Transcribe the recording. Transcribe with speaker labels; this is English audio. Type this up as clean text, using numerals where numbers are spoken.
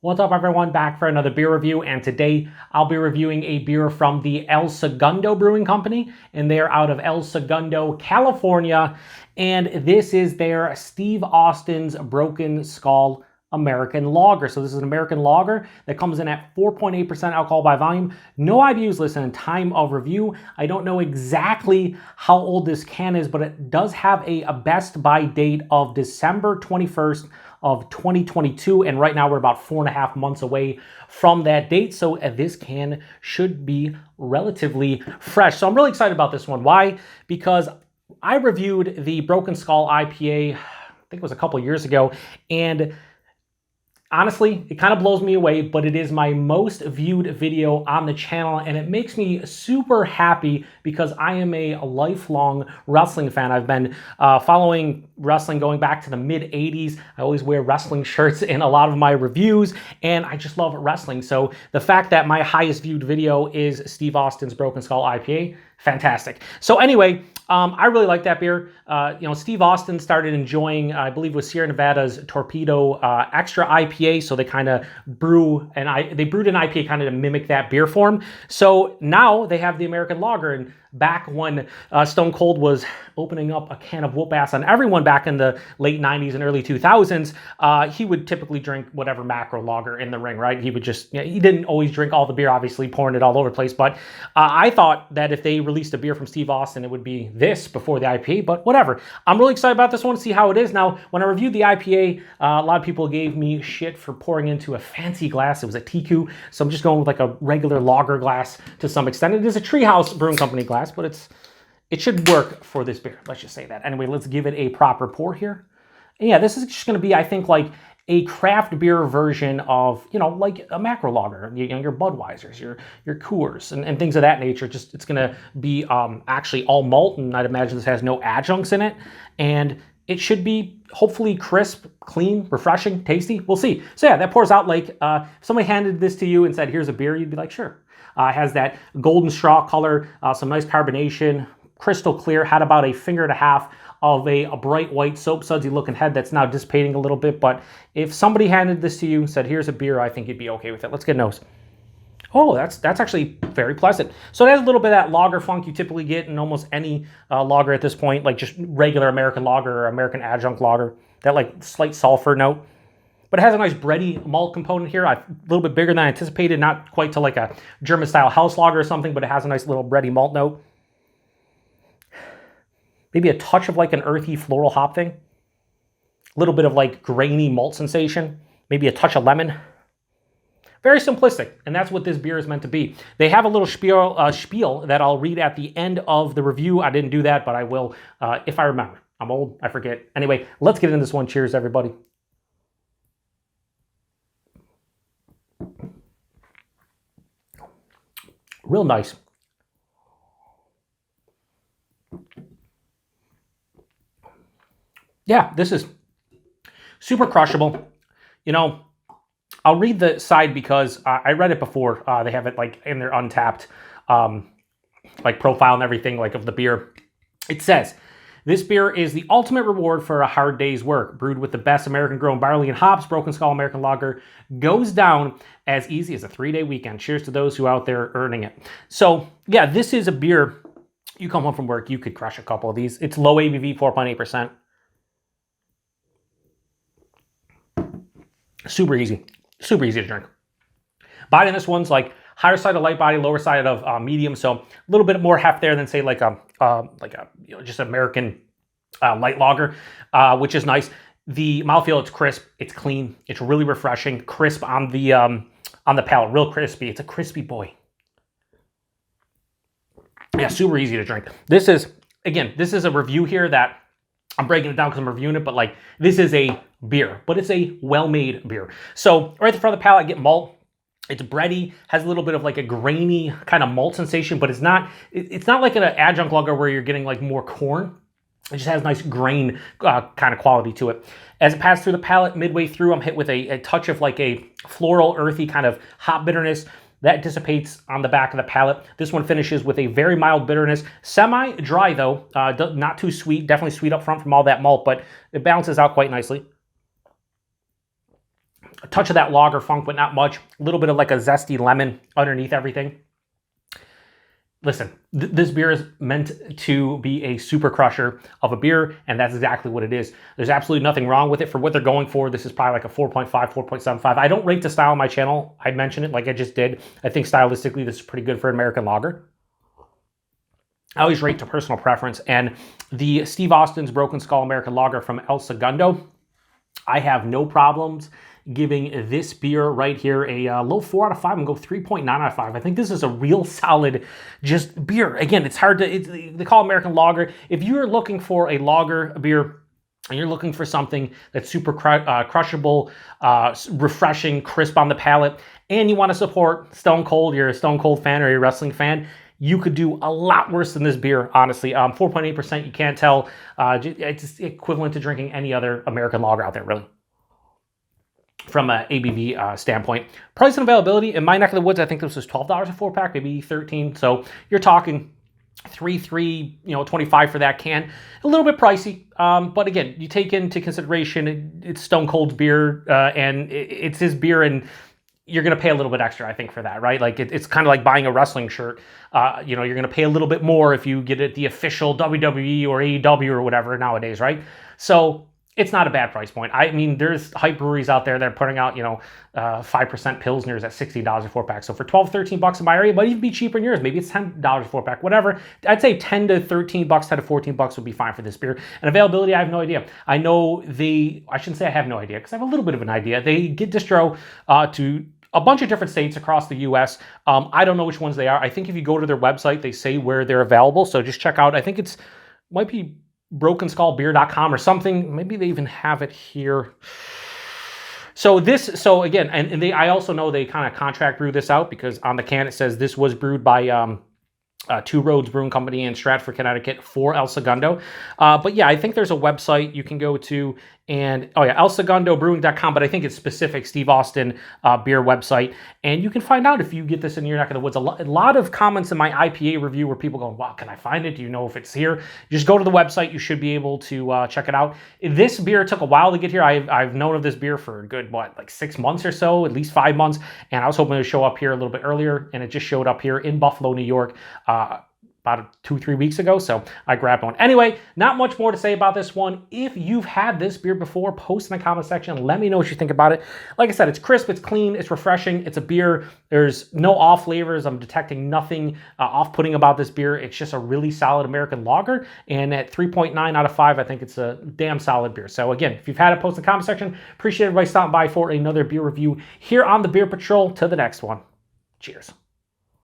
Speaker 1: What's up everyone, back for another beer review, and today I'll be reviewing a beer from the Segundo Brewing Company, and they're out of El Segundo, California, and this is their Steve Austin's Broken Skull American Lager. So this is an American lager that comes in at 4.8% alcohol by volume. No IBUs listed in time of review. I don't know exactly how old this can is, but it does have a best by date of December 21st of 2022, and right now we're about 4.5 months away from that date, so this can should be relatively fresh. So I'm really excited about this one. Why? Because I reviewed the Broken Skull IPA, I think it was a couple years ago, and honestly, it kind of blows me away, but it is my most viewed video on the channel, and it makes me super happy because I am a lifelong wrestling fan. I've been following wrestling going back to the mid-'80s. I always wear wrestling shirts in a lot of my reviews, and I just love wrestling. So the fact that my highest viewed video is Steve Austin's Broken Skull IPA, fantastic. So anyway, I really like that beer. Steve Austin started enjoying, I believe it was Sierra Nevada's Torpedo Extra IPA, so they kind of brewed an IPA kind of to mimic that beer form. So now they have the American Lager, and back when Stone Cold was opening up a can of whoop ass on everyone back in the late 90s and early 2000s, he would typically drink whatever macro lager in the ring, right? He would just, he didn't always drink all the beer, obviously pouring it all over the place, but I thought that if they released a beer from Steve Austin, it would be this before the IPA, but whatever. I'm really excited about this one to see how it is. Now, when I reviewed the IPA, a lot of people gave me shit for pouring into a fancy glass. It was a Tiku, so I'm just going with like a regular lager glass to some extent. It is a Treehouse Brewing Company glass, but it should work for this beer. Let's just say that. Anyway, let's give it a proper pour here. And yeah, this is just going to be, I think, like a craft beer version of, like a macro lager, your Budweisers, your Coors, and things of that nature. Just it's going to be actually all malt, and I'd imagine this has no adjuncts in it, and it should be hopefully crisp, clean, refreshing, tasty. We'll see. So yeah, that pours out like if somebody handed this to you and said, "Here's a beer," you'd be like, "Sure." It has that golden straw color, some nice carbonation, crystal clear, had about a finger and a half of a bright white soap sudsy looking head that's now dissipating a little bit. But if somebody handed this to you and said, "Here's a beer," I think you'd be okay with it. Let's get a nose. Oh, that's actually very pleasant. So it has a little bit of that lager funk you typically get in almost any lager at this point, like just regular American lager or American adjunct lager, that like slight sulfur note. But it has a nice bready malt component here, a little bit bigger than I anticipated, not quite to like a German-style house lager or something, but it has a nice little bready malt note. Maybe a touch of like an earthy floral hop thing. A little bit of like grainy malt sensation. Maybe a touch of lemon. Very simplistic, and that's what this beer is meant to be. They have a little spiel that I'll read at the end of the review. I didn't do that, but I will if I remember. I'm old, I forget. Anyway, let's get into this one. Cheers, everybody. Real nice. Yeah, this is super crushable. I'll read the side because I read it before. They have it like in their Untapped like profile and everything like of the beer. It says, "This beer is the ultimate reward for a hard day's work. Brewed with the best American-grown barley and hops, Broken Skull American Lager goes down as easy as a 3-day weekend. Cheers to those who are out there earning it." So yeah, this is a beer. You come home from work, you could crush a couple of these. It's low ABV, 4.8%. Super easy to drink. Body on this one's like higher side of light body, lower side of medium, so a little bit more heft there than say like a just American light lager, which is nice. The mouthfeel, it's crisp, it's clean, it's really refreshing, crisp on the palate, real crispy. It's a crispy boy. Yeah, super easy to drink. This is a review here that I'm breaking it down because I'm reviewing it, but like this is a beer, but it's a well-made beer. So right at the front of the palate, I get malt. It's bready, has a little bit of like a grainy kind of malt sensation, but it's not like an adjunct lager where you're getting like more corn. It just has nice grain kind of quality to it. As it passes through the palate, midway through, I'm hit with a touch of like a floral, earthy kind of hop bitterness. That dissipates on the back of the palate. This one finishes with a very mild bitterness. Semi-dry though, not too sweet. Definitely sweet up front from all that malt, but it balances out quite nicely. a touch of that lager funk, but not much. A little bit of like a zesty lemon underneath everything. Listen, this beer is meant to be a super crusher of a beer, and that's exactly what it is. There's absolutely nothing wrong with it for what they're going for. This is probably like a 4.5, 4.75. I don't rate the style on my channel. I mentioned it like I just did. I think stylistically this is pretty good for an American lager. I always rate to personal preference, and the Steve Austin's Broken Skull American Lager from El Segundo, I have no problems giving this beer right here a low 4 out of 5 and go 3.9 out of 5. I think this is a real solid just beer. Again, it's hard to, they call it American lager. If you're looking for a lager beer and you're looking for something that's super crushable, refreshing, crisp on the palate, and you want to support Stone Cold, you're a Stone Cold fan or you're a wrestling fan, you could do a lot worse than this beer, honestly. 4.8%, you can't tell. It's equivalent to drinking any other American lager out there, really, from an ABV standpoint. Price and availability, in my neck of the woods, I think this was $12 a 4-pack, maybe 13. So you're talking $3.25 for that can. A little bit pricey, but again, you take into consideration it's Stone Cold's beer, and it's his beer, and you're going to pay a little bit extra, I think, for that, right? Like it's kind of like buying a wrestling shirt. You're going to pay a little bit more if you get it the official WWE or AEW or whatever nowadays, right? So it's not a bad price point. I mean, there's hype breweries out there that are putting out, 5% Pilsners at $60 a 4-pack. So for 12, 13 bucks in my area, it might even be cheaper in yours. Maybe it's $10 a 4-pack, whatever. I'd say 10 to 13 bucks, 10 to 14 bucks would be fine for this beer. And availability, I have no idea. I shouldn't say I have no idea, because I have a little bit of an idea. They get distro to a bunch of different states across the U.S. I don't know which ones they are. I think if you go to their website, they say where they're available. So just check out, I think might be brokenskullbeer.com or something. Maybe they even have it here. So again, and I also know they kind of contract brew this out, because on the can it says this was brewed by Two Roads Brewing Company in Stratford, Connecticut for El Segundo. But yeah, I think there's a website you can go to, and elsegundobrewing.com, but I think it's specific Steve Austin beer website, and you can find out if you get this in your neck of the woods. A lot of comments in my IPA review where people go, wow, can I find it? Do you know if it's here? Just go to the website. You should be able to check it out. This beer took a while to get here. I've known of this beer for a good, like 6 months or so, at least 5 months, and I was hoping to show up here a little bit earlier, and it just showed up here in Buffalo, New York, about 2-3 weeks ago, so I grabbed one. Anyway, not much more to say about this one. If you've had this beer before, post in the comment section. Let me know what you think about it. Like I said, it's crisp, it's clean, it's refreshing, it's a beer. There's no off flavors. I'm detecting nothing off-putting about this beer. It's just a really solid American lager, and at 3.9 out of 5, I think it's a damn solid beer. So again, if you've had it, post in the comment section. Appreciate everybody stopping by for another beer review here on the Beer Patrol. To the next one. Cheers.